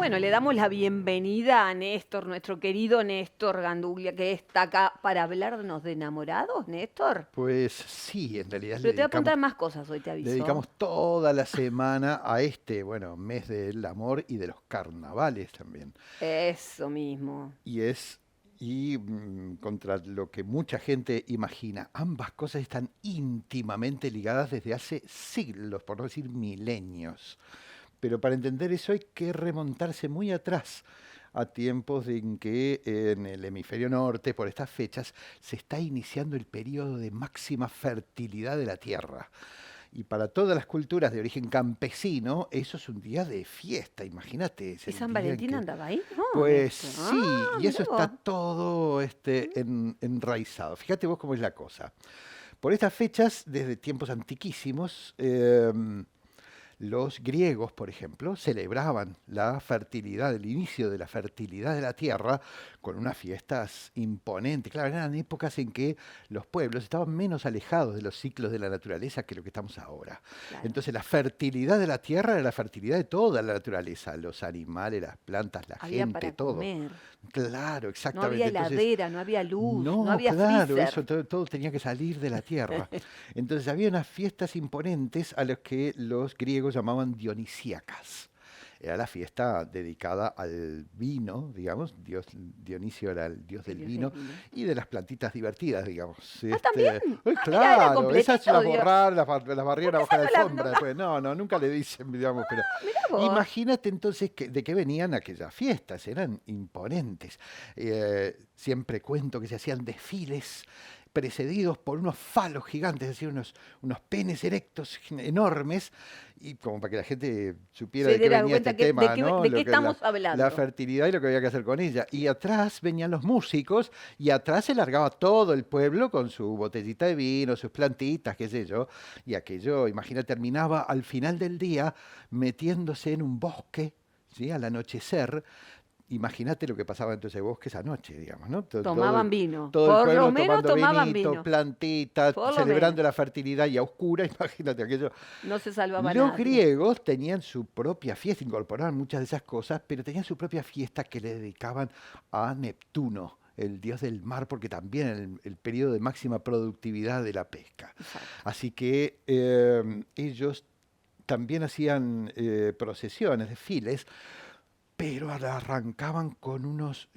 Bueno, le damos la bienvenida a Néstor, nuestro querido Néstor Ganduglia, que está acá para hablarnos de enamorados, Néstor. Pues sí, en realidad Pero te voy a preguntar más cosas hoy, te le aviso. dedicamos toda la semana a este, bueno, mes del amor y de los carnavales también. Eso mismo. Y es, contra lo que mucha gente imagina, ambas cosas están íntimamente ligadas desde hace siglos, por no decir milenios. Pero para entender eso hay que remontarse muy atrás, a tiempos en que en el hemisferio norte, por estas fechas, se está iniciando el periodo de máxima fertilidad de la Tierra. Y para todas las culturas de origen campesino, eso es un día de fiesta, imagínate, es ¿Y el San día en Valentín que... andaba ahí? No, Pues Néstor. sí, Ah, y mira eso está vos. todo enraizado. Fíjate vos cómo es la cosa. Por estas fechas, desde tiempos antiquísimos, los griegos, por ejemplo, celebraban la fertilidad, el inicio de la fertilidad de la tierra con unas fiestas imponentes. Claro, eran épocas en que los pueblos estaban menos alejados de los ciclos de la naturaleza que lo que estamos ahora. Claro. Entonces la fertilidad de la tierra era la fertilidad de toda la naturaleza, los animales, las plantas, la Había gente, para todo. comer. Claro, No había exactamente. Entonces, heladera, no había luz, no no, había claro, eso freezer. todo tenía que salir de la tierra. Entonces había unas fiestas imponentes a las que los griegos llamaban dionisíacas. Era la fiesta dedicada al vino, digamos, Dionisio era el dios El del dios del vino, vino. y de las plantitas divertidas, digamos. Ah, también. Ah, mira, era Claro, esas completito, las Dios. borraron, las ¿Por barrieron qué abajo de la esa no la.? alfombra después. No, no, nunca le dicen, digamos, pero Mira vos. imagínate entonces de qué venían aquellas fiestas, eran imponentes. Siempre cuento que se hacían desfiles precedidos por unos falos gigantes, es decir, unos penes erectos enormes, y como para que la gente supiera Se de qué diera venía este cuenta que, tema, ¿no? de qué Lo que estamos la hablando. fertilidad y lo que había que hacer con ella. Y atrás venían los músicos, y atrás se largaba todo el pueblo con su botellita de vino, sus plantitas, qué sé yo, y aquello, imagina, terminaba al final del día metiéndose en un bosque, ¿sí? Al anochecer. Imagínate lo que pasaba dentro de ese bosque esa noche, digamos, ¿no? Tomaban vino. Todo el Por lo pueblo menos tomando tomaban vinito, vino. plantitas, Por lo menos. celebrando la fertilidad y a oscura, imagínate aquello. No se salvaba Los nadie. griegos tenían su propia fiesta, incorporaban muchas de esas cosas, pero tenían su propia fiesta que le dedicaban a Neptuno, el dios del mar, porque también era el periodo de máxima productividad de la pesca. Exacto. Así que ellos también hacían procesiones, desfiles, pero arrancaban con unos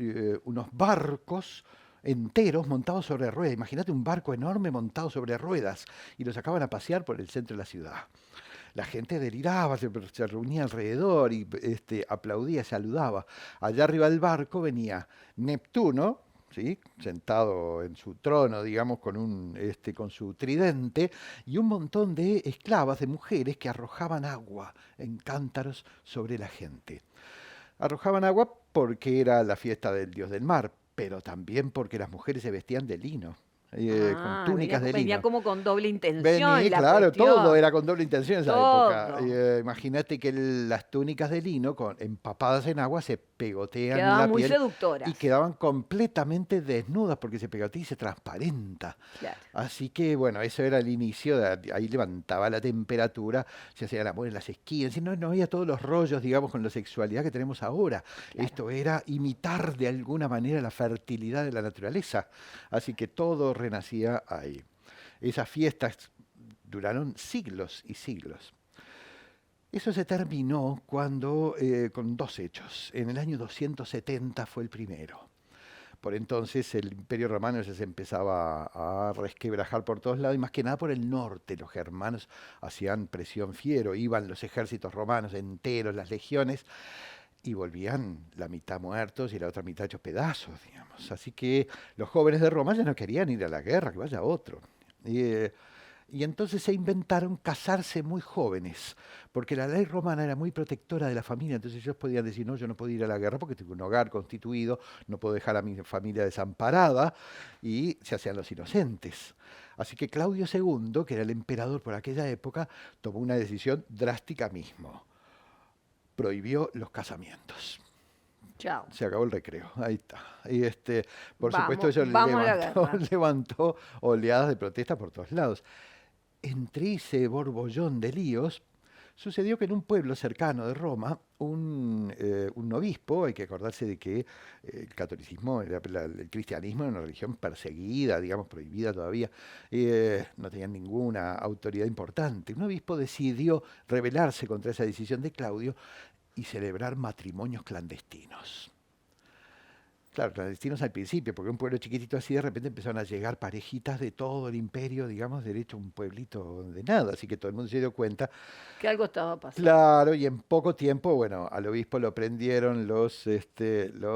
barcos enteros montados sobre ruedas. Imagínate un barco enorme montado sobre ruedas y lo sacaban a pasear por el centro de la ciudad. La gente deliraba, se reunía alrededor y aplaudía, saludaba. Allá arriba del barco venía Neptuno, ¿sí? Sentado en su trono, digamos, con su tridente, y un montón de esclavas, de mujeres que arrojaban agua en cántaros sobre la gente. Arrojaban agua porque era la fiesta del dios del mar, pero también porque las mujeres se vestían de lino, con Ah, túnicas de venía lino. como con doble intención Vení, la claro, todo cuestión. era con doble intención en esa época. Todo. Imagínate que las túnicas de lino, empapadas en agua, se pegotean en Quedaban la muy piel y seductoras. quedaban completamente desnudas porque se pegotea y se transparenta. Claro. Así que, bueno, eso era el inicio, ahí levantaba la temperatura, se hacía el amor en las esquinas, y no había todos los rollos, digamos, con la sexualidad que tenemos ahora. Claro. Esto era imitar de alguna manera la fertilidad de la naturaleza. Así que todo renacía ahí. Esas fiestas duraron siglos y siglos. Eso se terminó con dos hechos. En el año 270 fue el primero. Por entonces el Imperio Romano ya se empezaba a resquebrajar por todos lados y más que nada por el norte. Los germanos hacían presión fiero, iban los ejércitos romanos enteros, las legiones, y volvían la mitad muertos y la otra mitad hechos pedazos, digamos. Así que los jóvenes de Roma ya no querían ir a la guerra, que vaya otro. Y, y entonces se inventaron casarse muy jóvenes, porque la ley romana era muy protectora de la familia, entonces ellos podían decir, no, yo no puedo ir a la guerra porque tengo un hogar constituido, no puedo dejar a mi familia desamparada, y se hacían los inocentes. Así que Claudio II, que era el emperador por aquella época, tomó una decisión drástica mismo. Prohibió los casamientos. Chao. Se acabó el recreo, ahí está. Y por supuesto Vamos, eso vamos a la guerra. levantó oleadas de protesta por todos lados. Entre ese borbollón de líos Sucedió que en un pueblo cercano de Roma, un obispo, hay que acordarse de que el catolicismo, el cristianismo era una religión perseguida, digamos, prohibida todavía, no tenían ninguna autoridad importante. Un obispo decidió rebelarse contra esa decisión de Claudio y celebrar matrimonios clandestinos. Claro, clandestinos al principio, porque un pueblo chiquitito así de repente empezaron a llegar parejitas de todo el imperio, digamos, derecho a un pueblito de nada, así que todo el mundo se dio cuenta. Que algo estaba pasando. Claro, y en poco tiempo, bueno, al obispo lo prendieron los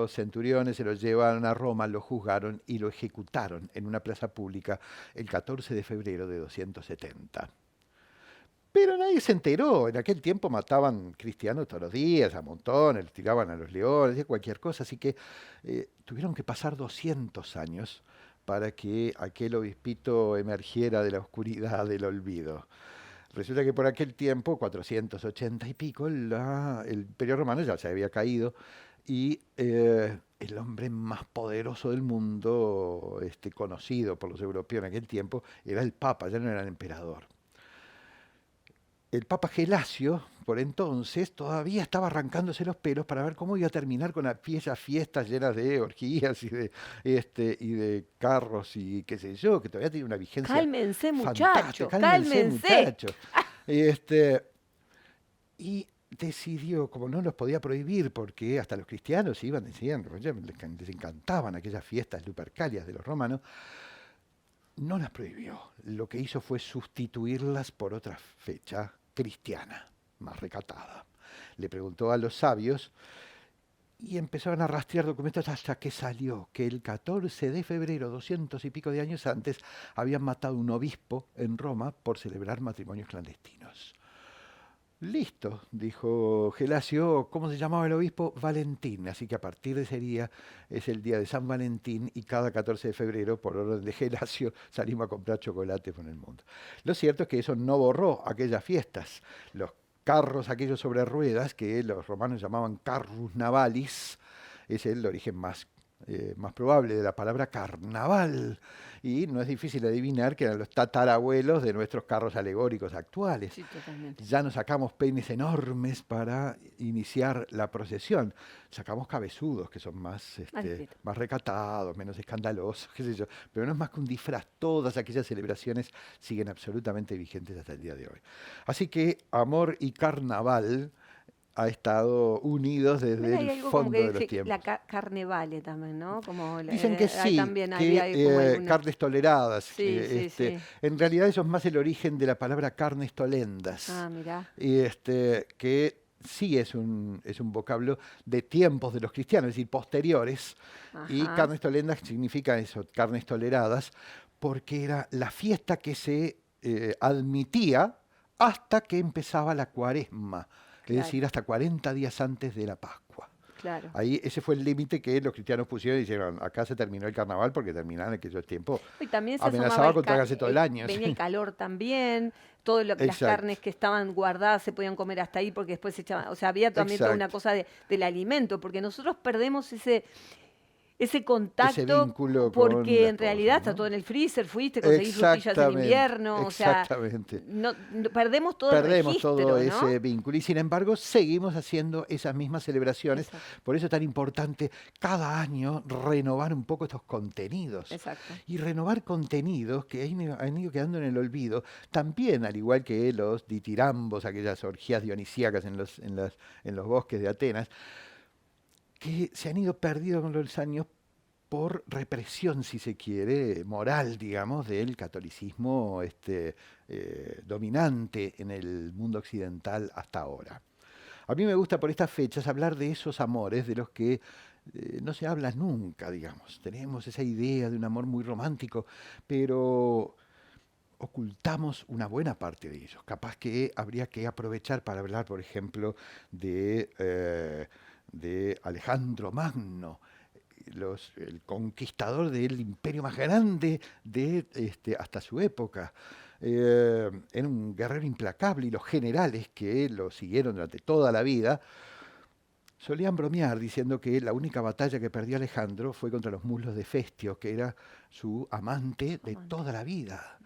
centuriones, se lo llevaron a Roma, lo juzgaron y lo ejecutaron en una plaza pública el 14 de febrero de 270. Pero nadie se enteró. En aquel tiempo mataban cristianos todos los días, a montones, los tiraban a los leones, cualquier cosa. Así que tuvieron que pasar 200 años para que aquel obispito emergiera de la oscuridad del olvido. Resulta que por aquel tiempo, 480 y pico, el Imperio Romano ya se había caído y el hombre más poderoso del mundo, conocido por los europeos en aquel tiempo, era el Papa, ya no era el emperador. El Papa Gelasio, por entonces, todavía estaba arrancándose los pelos para ver cómo iba a terminar con aquellas fiestas llenas de orgías y de carros y qué sé yo, que todavía tiene una vigencia Cálmense, fantástica. muchachos, Cálmense, cálmense. muchachos. Y decidió, como no los podía prohibir, porque hasta los cristianos iban, decían, les encantaban aquellas fiestas lupercalias de los romanos, no las prohibió. Lo que hizo fue sustituirlas por otra fecha cristiana, más recatada. Le preguntó a los sabios y empezaron a rastrear documentos hasta que salió que el 14 de febrero, 200 y pico de años antes, habían matado a un obispo en Roma por celebrar matrimonios clandestinos. Listo, dijo Gelasio. ¿Cómo se llamaba el obispo? Valentín. Así que a partir de ese día es el día de San Valentín y cada 14 de febrero, por orden de Gelasio, salimos a comprar chocolate por el mundo. Lo cierto es que eso no borró aquellas fiestas. Los carros, aquellos sobre ruedas, que los romanos llamaban carrus navalis, es el origen más probable de la palabra carnaval. Y no es difícil adivinar que eran los tatarabuelos de nuestros carros alegóricos actuales. Sí, totalmente. Ya no sacamos peines enormes para iniciar la procesión. Sacamos cabezudos, que son más recatados, menos escandalosos, qué sé yo. Pero no es más que un disfraz. Todas aquellas celebraciones siguen absolutamente vigentes hasta el día de hoy. Así que amor y carnaval ha estado unidos desde Hay el algo como fondo que de los dice tiempos. la carnevale también, ¿no? Como Dicen que sí, también había como que alguna... carnes toleradas. Sí, sí, sí. En realidad eso es más el origen de la palabra carnes tolendas. Ah, mirá. Y que sí es un vocablo de tiempos de los cristianos, es decir, posteriores. Y Ajá. carnes tolendas significa eso, carnes toleradas, porque era la fiesta que se admitía hasta que empezaba la Cuaresma, es Claro, decir, hasta 40 días antes de la Pascua. claro. Ahí ese fue el límite que los cristianos pusieron y dijeron, acá se terminó el carnaval porque terminaban en aquellos tiempos. Y también se Amenazaba asomaba con tragarse todo el año. venía el calor también, todas las Exacto, carnes que estaban guardadas se podían comer hasta ahí porque después se echaban, o sea, había también toda una exacto. cosa del alimento, porque nosotros perdemos ese Ese contacto vínculo con porque las en realidad cosas, está ¿no? todo en el freezer, fuiste, conseguís frutillas en Exactamente, invierno, o sea, exactamente. perdemos todo el Perdemos todo registro, ¿no? ese vínculo y sin embargo seguimos haciendo esas mismas celebraciones. Exacto, Por eso es tan importante cada año renovar un poco estos contenidos. exacto. Y renovar contenidos que han ido quedando en el olvido, también al igual que los ditirambos, aquellas orgías dionisíacas en los bosques de Atenas, que se han ido perdiendo con los años por represión, si se quiere, moral, digamos, del catolicismo dominante en el mundo occidental hasta ahora. A mí me gusta por estas fechas hablar de esos amores de los que no se habla nunca, digamos. Tenemos esa idea de un amor muy romántico, pero ocultamos una buena parte de ellos. Capaz que habría que aprovechar para hablar, por ejemplo, de Alejandro Magno, el conquistador del imperio más grande hasta su época. Era un guerrero implacable y los generales que lo siguieron durante toda la vida solían bromear diciendo que la única batalla que perdió Alejandro fue contra los muslos de Festio, que era su amante de toda la vida.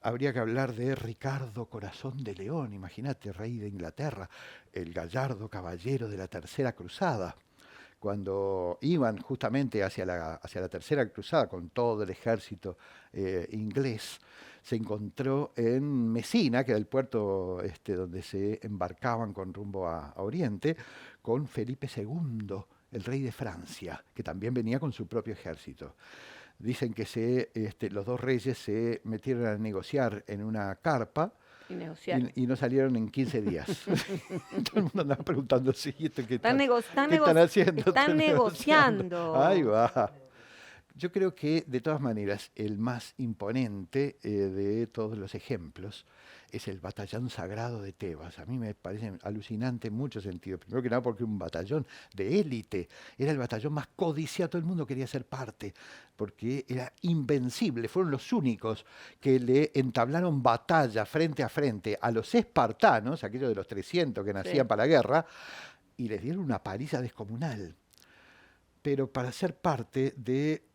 Habría que hablar de Ricardo Corazón de León, imagínate, rey de Inglaterra, el gallardo caballero de la Tercera Cruzada. Cuando iban justamente hacia la Tercera Cruzada con todo el ejército inglés, se encontró en Mesina, que era el puerto donde se embarcaban con rumbo a Oriente, con Felipe II, el rey de Francia, que también venía con su propio ejército. Dicen que los dos reyes se metieron a negociar en una carpa Y negociaron. y no salieron en 15 días. Todo el mundo andaba preguntando, sí, ¿esto qué Están están haciendo? Están negociando. Ahí va. Yo creo que, de todas maneras, el más imponente de todos los ejemplos es el batallón sagrado de Tebas. A mí me parece alucinante en muchos sentidos. Primero que nada porque un batallón de élite. Era el batallón más codiciado, todo el mundo quería ser parte, porque era invencible. Fueron los únicos que le entablaron batalla frente a frente a los espartanos, aquellos de los 300 que nacían para la guerra, y les dieron una paliza descomunal. Pero para ser parte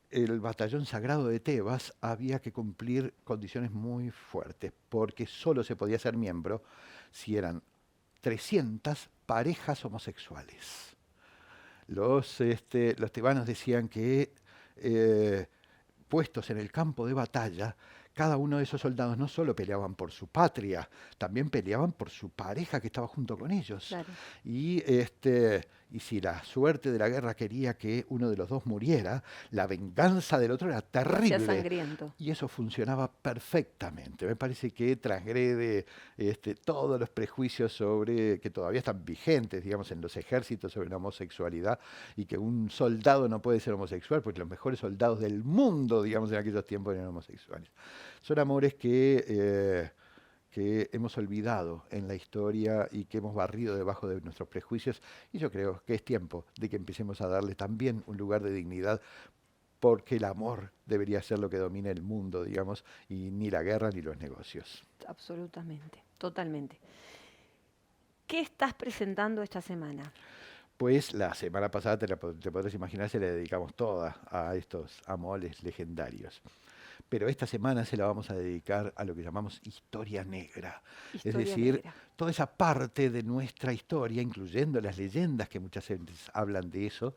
del batallón sagrado de Tebas había que cumplir condiciones muy fuertes, porque solo se podía ser miembro si eran 300 parejas homosexuales. Los tebanos decían que puestos en el campo de batalla, cada uno de esos soldados no solo peleaban por su patria, también peleaban por su pareja que estaba junto con ellos. Claro. Y si la suerte de la guerra quería que uno de los dos muriera, la venganza del otro era terrible. Sangriento. Y eso funcionaba perfectamente. Me parece que transgrede todos los prejuicios sobre que todavía están vigentes, digamos, en los ejércitos sobre la homosexualidad, y que un soldado no puede ser homosexual, porque los mejores soldados del mundo, digamos, en aquellos tiempos eran homosexuales. Son amores que hemos olvidado en la historia y que hemos barrido debajo de nuestros prejuicios, y yo creo que es tiempo de que empecemos a darle también un lugar de dignidad, porque el amor debería ser lo que domina el mundo, digamos, y ni la guerra ni los negocios. Absolutamente, totalmente. ¿Qué estás presentando esta semana? Pues la semana pasada, te podrás imaginar, se la dedicamos toda a estos amores legendarios. Pero esta semana se la vamos a dedicar a lo que llamamos historia negra. Historia Es decir, negra. toda esa parte de nuestra historia, incluyendo las leyendas, que muchas veces hablan de eso,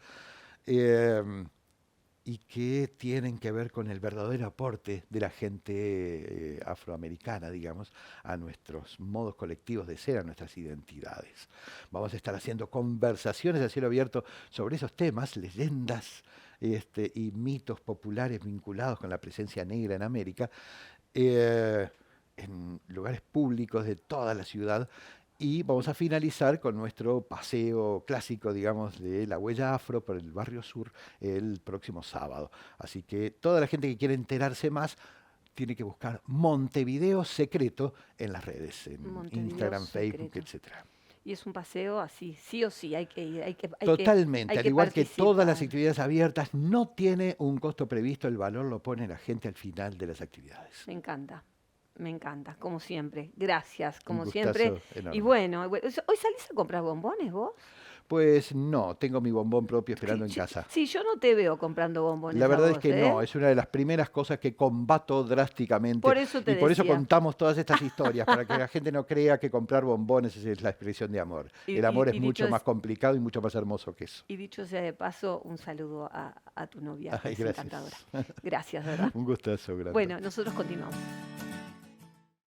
y que tienen que ver con el verdadero aporte de la gente afroamericana, digamos, a nuestros modos colectivos de ser, a nuestras identidades. Vamos a estar haciendo conversaciones a cielo abierto sobre esos temas, leyendas y mitos populares vinculados con la presencia negra en América, en lugares públicos de toda la ciudad. Y vamos a finalizar con nuestro paseo clásico, digamos, de la huella afro por el barrio sur el próximo sábado. Así que toda la gente que quiere enterarse más tiene que buscar Montevideo Secreto en las redes, en Montevideo Instagram, Secreto. Facebook, etcétera. Y es un paseo así, sí o sí, hay que ir, Totalmente, hay al que igual que todas las participar. actividades abiertas, no tiene un costo previsto, el valor lo pone la gente al final de las actividades. Me encanta, como siempre. Gracias, como Un siempre. gustazo enorme. Y bueno, ¿hoy salís a comprar bombones vos? Pues no, tengo mi bombón propio esperando en casa. Sí, yo no te veo comprando bombones La a verdad vos, es que no, es una de las primeras cosas que combato drásticamente. Por eso te y por eso decía. contamos todas estas historias, para que la gente no crea que comprar bombones es la expresión de amor. El amor es mucho más complicado y mucho más hermoso que eso. Y dicho sea de paso, un saludo a tu novia, que Ay, es gracias. encantadora. Gracias, ¿verdad? Un gustazo, grande. Bueno, nosotros continuamos.